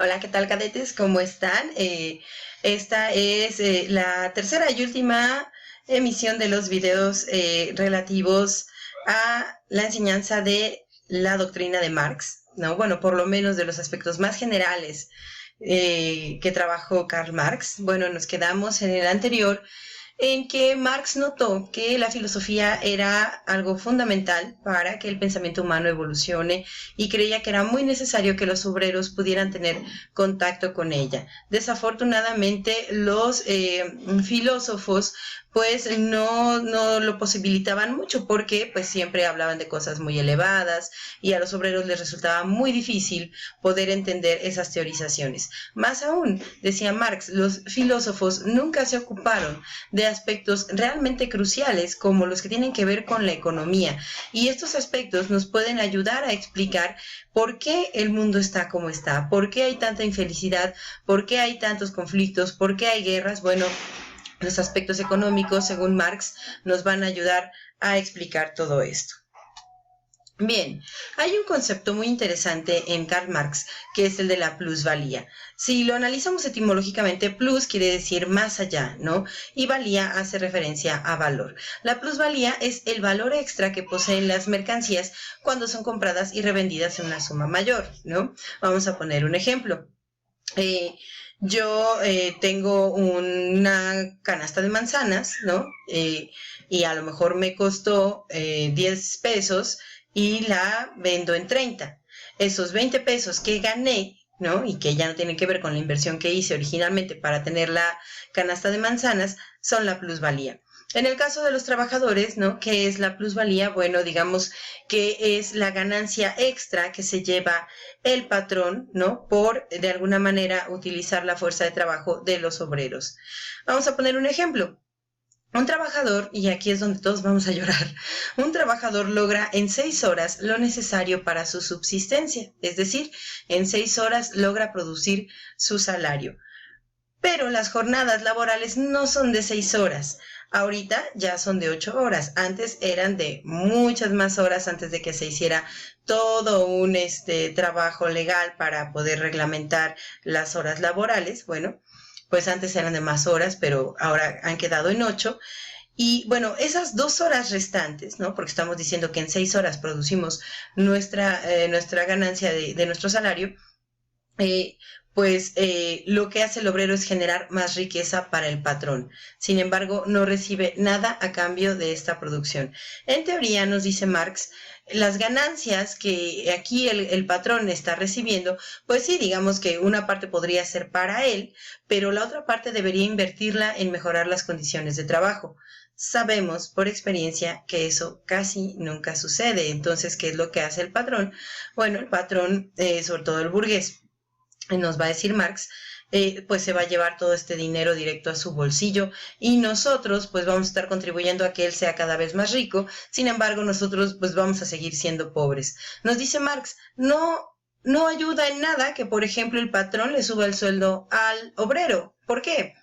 Hola, ¿qué tal, cadetes? ¿Cómo están? Esta es la tercera y última emisión de los videos relativos a la enseñanza de la doctrina de Marx, ¿no? Bueno, por lo menos de los aspectos más generales que trabajó Karl Marx. Bueno, nos quedamos en el anterior en que Marx notó que la filosofía era algo fundamental para que el pensamiento humano evolucione y creía que era muy necesario que los obreros pudieran tener contacto con ella. Desafortunadamente, los filósofos pues no lo posibilitaban mucho porque pues siempre hablaban de cosas muy elevadas y a los obreros les resultaba muy difícil poder entender esas teorizaciones. Más aún, decía Marx, los filósofos nunca se ocuparon de aspectos realmente cruciales como los que tienen que ver con la economía, y estos aspectos nos pueden ayudar a explicar por qué el mundo está como está, por qué hay tanta infelicidad, por qué hay tantos conflictos, por qué hay guerras. Bueno, los aspectos económicos, según Marx, nos van a ayudar a explicar todo esto. Bien, hay un concepto muy interesante en Karl Marx, que es el de la plusvalía. Si lo analizamos etimológicamente, plus quiere decir más allá, ¿no? Y valía hace referencia a valor. La plusvalía es el valor extra que poseen las mercancías cuando son compradas y revendidas en una suma mayor, ¿no? Vamos a poner un ejemplo. Yo tengo una canasta de manzanas, ¿no? Y a lo mejor me costó 10 pesos y la vendo en 30. Esos 20 pesos que gané, ¿no? Y que ya no tienen que ver con la inversión que hice originalmente para tener la canasta de manzanas, son la plusvalía. En el caso de los trabajadores, ¿no? ¿Qué es la plusvalía? Bueno, digamos que es la ganancia extra que se lleva el patrón, ¿no? Por, de alguna manera, utilizar la fuerza de trabajo de los obreros. Vamos a poner un ejemplo. Un trabajador, y aquí es donde todos vamos a llorar, un trabajador logra en 6 horas lo necesario para su subsistencia, es decir, en 6 horas logra producir su salario. Pero las jornadas laborales no son de 6 horas. Ahorita ya son de 8 horas. Antes eran de muchas más horas antes de que se hiciera todo un trabajo legal para poder reglamentar las horas laborales. Bueno, pues antes eran de más horas, pero ahora han quedado en 8. Y bueno, esas 2 horas restantes, ¿no? Porque estamos diciendo que en 6 horas producimos nuestra ganancia de nuestro salario. Lo que hace el obrero es generar más riqueza para el patrón. Sin embargo, no recibe nada a cambio de esta producción. En teoría, nos dice Marx, las ganancias que aquí el patrón está recibiendo, pues sí, digamos que una parte podría ser para él, pero la otra parte debería invertirla en mejorar las condiciones de trabajo. Sabemos por experiencia que eso casi nunca sucede. Entonces, ¿qué es lo que hace el patrón? Bueno, el patrón, sobre todo el burgués, nos va a decir Marx, pues se va a llevar todo este dinero directo a su bolsillo y nosotros pues vamos a estar contribuyendo a que él sea cada vez más rico. Sin embargo, nosotros pues vamos a seguir siendo pobres. Nos dice Marx, no ayuda en nada que, por ejemplo, el patrón le suba el sueldo al obrero. ¿Por qué?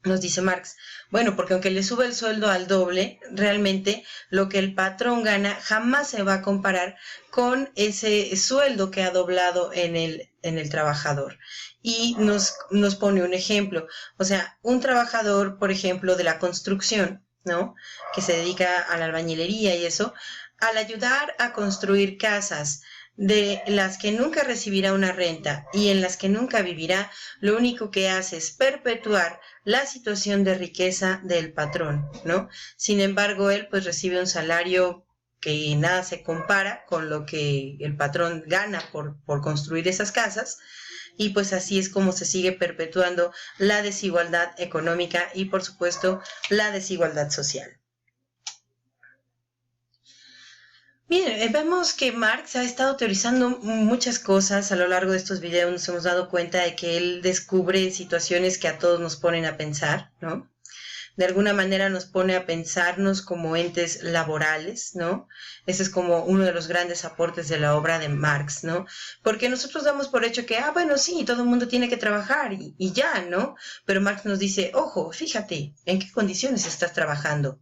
Nos dice Marx, bueno, porque aunque le sube el sueldo al doble, realmente lo que el patrón gana jamás se va a comparar con ese sueldo que ha doblado en el trabajador. Y nos pone un ejemplo, o sea, un trabajador, por ejemplo, de la construcción, ¿no? Que se dedica a la albañilería y eso, al ayudar a construir casas de las que nunca recibirá una renta y en las que nunca vivirá, lo único que hace es perpetuar la situación de riqueza del patrón, ¿no? Sin embargo, él pues recibe un salario que nada se compara con lo que el patrón gana por construir esas casas, y pues así es como se sigue perpetuando la desigualdad económica y, por supuesto, la desigualdad social. Bien, vemos que Marx ha estado teorizando muchas cosas a lo largo de estos videos. Nos hemos dado cuenta de que él descubre situaciones que a todos nos ponen a pensar, ¿no? De alguna manera nos pone a pensarnos como entes laborales, ¿no? Ese es como uno de los grandes aportes de la obra de Marx, ¿no? Porque nosotros damos por hecho que, bueno, sí, todo el mundo tiene que trabajar y ya, ¿no? Pero Marx nos dice, ojo, fíjate, ¿en qué condiciones estás trabajando?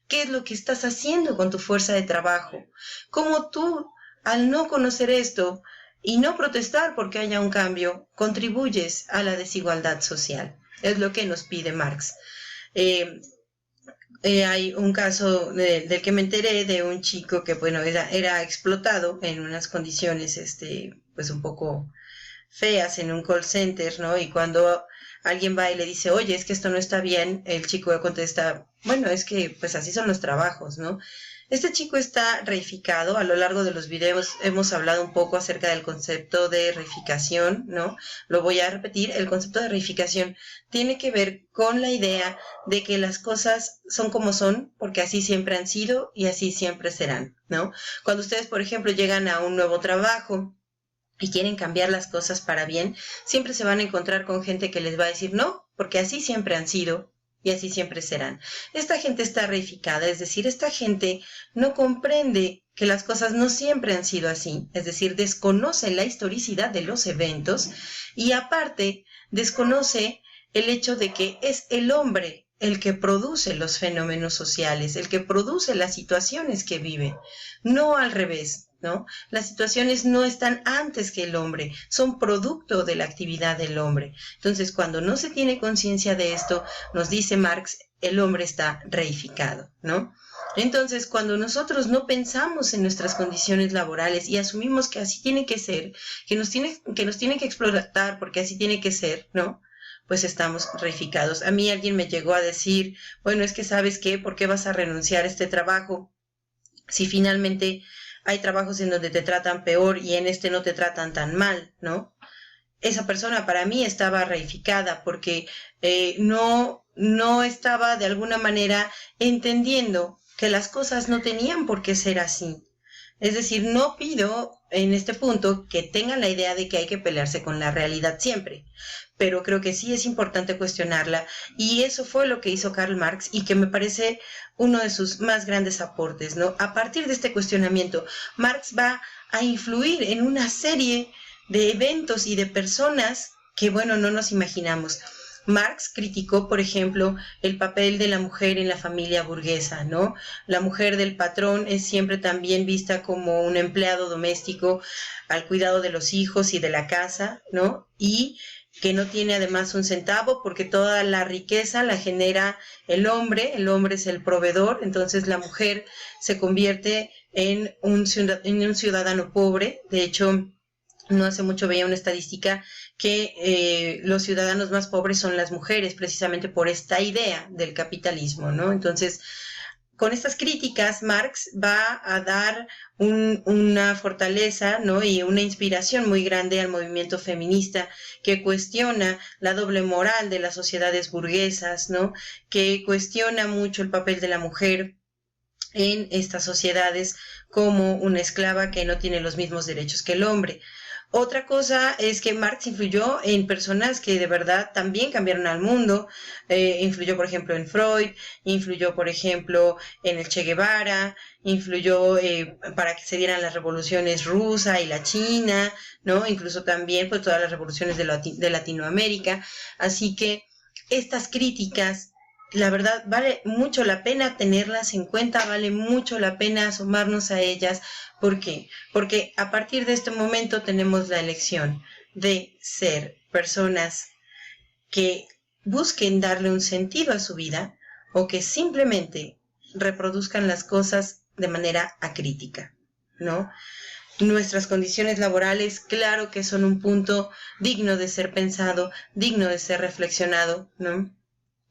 ¿Qué es lo que estás haciendo con tu fuerza de trabajo? ¿Cómo tú, al no conocer esto, y no protestar porque haya un cambio, contribuyes a la desigualdad social. Es lo que nos pide Marx. Eh, hay un caso del que me enteré de un chico que, bueno, era explotado en unas condiciones, pues un poco feas en un call center, ¿no? Y cuando alguien va y le dice, oye, es que esto no está bien, el chico contesta, bueno, es que pues así son los trabajos, ¿no? Este chico está reificado. A lo largo de los videos hemos hablado un poco acerca del concepto de reificación, ¿no? Lo voy a repetir. El concepto de reificación tiene que ver con la idea de que las cosas son como son, porque así siempre han sido y así siempre serán, ¿no? Cuando ustedes, por ejemplo, llegan a un nuevo trabajo y quieren cambiar las cosas para bien, siempre se van a encontrar con gente que les va a decir no, porque así siempre han sido y así siempre serán. Esta gente está reificada, es decir, esta gente no comprende que las cosas no siempre han sido así, es decir, desconoce la historicidad de los eventos y aparte desconoce el hecho de que es el hombre el que produce los fenómenos sociales, el que produce las situaciones que vive, no al revés, ¿no? Las situaciones no están antes que el hombre, son producto de la actividad del hombre. Entonces, cuando no se tiene conciencia de esto, nos dice Marx, el hombre está reificado, ¿no? Entonces, cuando nosotros no pensamos en nuestras condiciones laborales y asumimos que así tiene que ser, que nos tienen que explotar porque así tiene que ser, ¿no? Pues estamos reificados. A mí alguien me llegó a decir, bueno, es que ¿sabes qué? ¿Por qué vas a renunciar a este trabajo si finalmente hay trabajos en donde te tratan peor y en este no te tratan tan mal, ¿no? Esa persona para mí estaba reificada porque no estaba de alguna manera entendiendo que las cosas no tenían por qué ser así. Es decir, no pido en este punto que tengan la idea de que hay que pelearse con la realidad siempre, pero creo que sí es importante cuestionarla y eso fue lo que hizo Karl Marx y que me parece uno de sus más grandes aportes, ¿no? A partir de este cuestionamiento, Marx va a influir en una serie de eventos y de personas que, bueno, no nos imaginamos. Marx criticó, por ejemplo, el papel de la mujer en la familia burguesa, ¿no? La mujer del patrón es siempre también vista como un empleado doméstico al cuidado de los hijos y de la casa, ¿no? Y que no tiene además un centavo porque toda la riqueza la genera el hombre es el proveedor, entonces la mujer se convierte en un ciudadano pobre. De hecho, no hace mucho veía una estadística que los ciudadanos más pobres son las mujeres, precisamente por esta idea del capitalismo, ¿no? Entonces, con estas críticas, Marx va a dar una fortaleza, ¿no? Y una inspiración muy grande al movimiento feminista que cuestiona la doble moral de las sociedades burguesas, ¿no? Que cuestiona mucho el papel de la mujer en estas sociedades como una esclava que no tiene los mismos derechos que el hombre. Otra cosa es que Marx influyó en personas que de verdad también cambiaron al mundo. Influyó, por ejemplo, en Freud, influyó, por ejemplo, en el Che Guevara, influyó para que se dieran las revoluciones rusa y la china, ¿no? Incluso también pues todas las revoluciones de Latinoamérica. Así que estas críticas, la verdad, vale mucho la pena tenerlas en cuenta, vale mucho la pena asomarnos a ellas. ¿Por qué? Porque a partir de este momento tenemos la elección de ser personas que busquen darle un sentido a su vida o que simplemente reproduzcan las cosas de manera acrítica, ¿no? Nuestras condiciones laborales, claro que son un punto digno de ser pensado, digno de ser reflexionado, ¿no?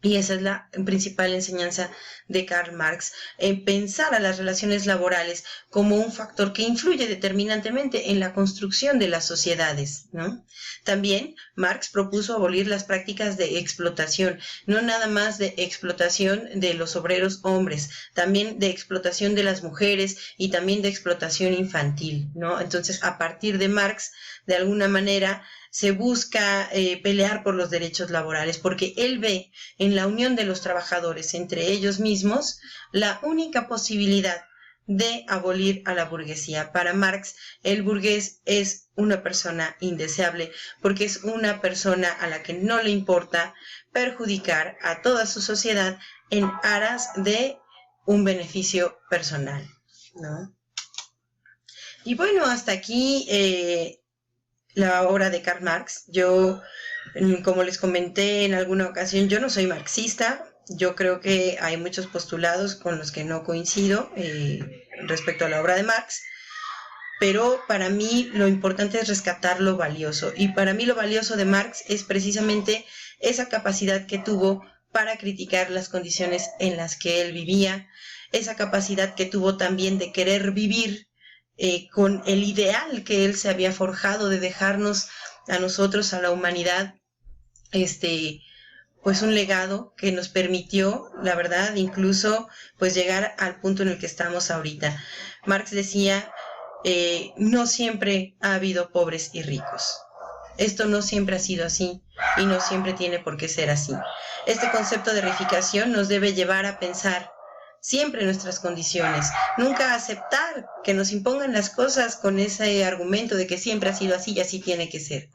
Y esa es la principal enseñanza de Karl Marx, en pensar a las relaciones laborales como un factor que influye determinantemente en la construcción de las sociedades, ¿no? También Marx propuso abolir las prácticas de explotación, no nada más de explotación de los obreros hombres, también de explotación de las mujeres y también de explotación infantil, ¿no? Entonces, a partir de Marx, de alguna manera, se busca pelear por los derechos laborales, porque él ve en la unión de los trabajadores entre ellos mismos la única posibilidad de abolir a la burguesía. Para Marx, el burgués es una persona indeseable porque es una persona a la que no le importa perjudicar a toda su sociedad en aras de un beneficio personal, ¿no? Y bueno, hasta aquí la obra de Karl Marx. Yo, como les comenté en alguna ocasión, yo no soy marxista. Yo creo que hay muchos postulados con los que no coincido respecto a la obra de Marx, pero para mí lo importante es rescatar lo valioso. Y para mí lo valioso de Marx es precisamente esa capacidad que tuvo para criticar las condiciones en las que él vivía, esa capacidad que tuvo también de querer vivir con el ideal que él se había forjado de dejarnos a nosotros, a la humanidad, pues un legado que nos permitió, la verdad, incluso pues llegar al punto en el que estamos ahorita. Marx decía, no siempre ha habido pobres y ricos. Esto no siempre ha sido así y no siempre tiene por qué ser así. Este concepto de reificación nos debe llevar a pensar siempre nuestras condiciones, nunca aceptar que nos impongan las cosas con ese argumento de que siempre ha sido así y así tiene que ser.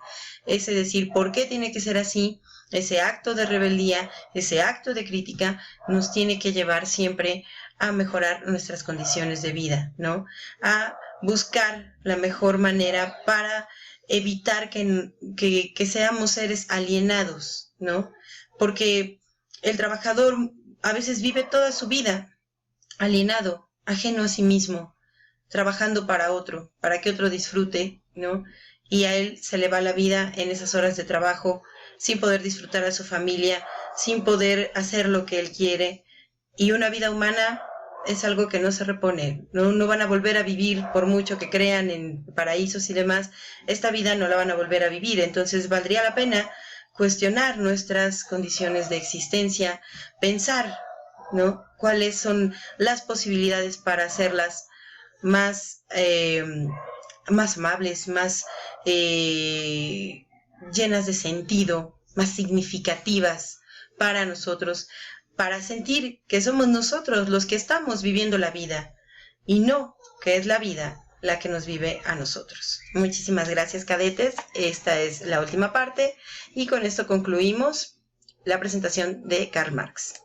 Es decir, ¿por qué tiene que ser así? Ese acto de rebeldía, ese acto de crítica nos tiene que llevar siempre a mejorar nuestras condiciones de vida, ¿no? A buscar la mejor manera para evitar que seamos seres alienados, ¿no? Porque el trabajador a veces vive toda su vida alienado, ajeno a sí mismo, trabajando para otro, para que otro disfrute, ¿no? Y a él se le va la vida en esas horas de trabajo, sin poder disfrutar a su familia, sin poder hacer lo que él quiere. Y una vida humana es algo que no se repone, no van a volver a vivir por mucho que crean en paraísos y demás, esta vida no la van a volver a vivir, entonces valdría la pena cuestionar nuestras condiciones de existencia, pensar, ¿no? ¿Cuáles son las posibilidades para hacerlas más, más amables, más llenas de sentido, más significativas para nosotros, para sentir que somos nosotros los que estamos viviendo la vida y no que es la vida la que nos vive a nosotros? Muchísimas gracias, cadetes. Esta es la última parte y con esto concluimos la presentación de Karl Marx.